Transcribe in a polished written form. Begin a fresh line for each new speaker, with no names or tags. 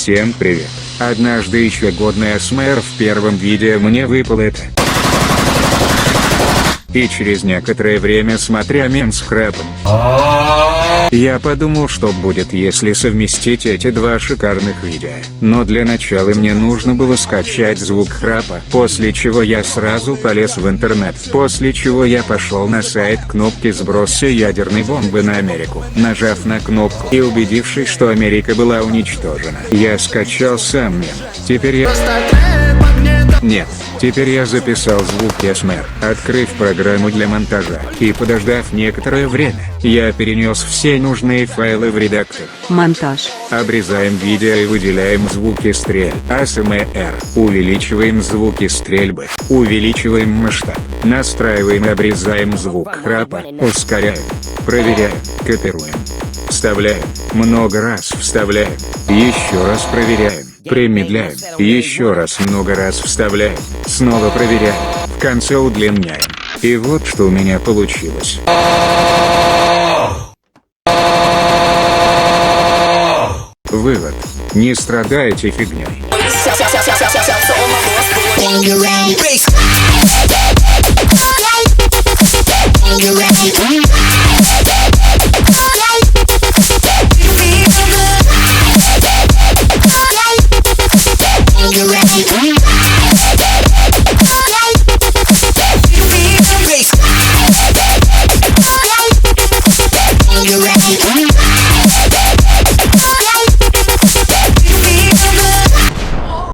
Всем привет. Однажды еще годный АСМР в первом видео мне выпало это. И через некоторое время, смотря мем с храпом, я подумал, что будет, если совместить эти два шикарных видео. Но для начала мне нужно было скачать звук храпа, после чего я сразу полез в интернет, после чего я пошел на сайт кнопки сброса ядерной бомбы на Америку. Нажав на кнопку и убедившись, что Америка была уничтожена, я скачал сам мем. Теперь я записал звуки АСМР, открыв программу для монтажа, и подождав некоторое время, я перенес все нужные файлы в редактор.
Монтаж.
Обрезаем видео и выделяем звуки стрель. АСМР. Увеличиваем звуки стрельбы. Увеличиваем масштаб. Настраиваем и обрезаем звук храпа. Ускоряем. Проверяем. Копируем. Вставляем. Много раз вставляем. Еще раз проверяем. Промедляем. Еще раз много раз вставляем. Снова проверяем. В конце удлиняем. И вот что у меня получилось. Вывод. Не страдайте фигней.
Are you ready?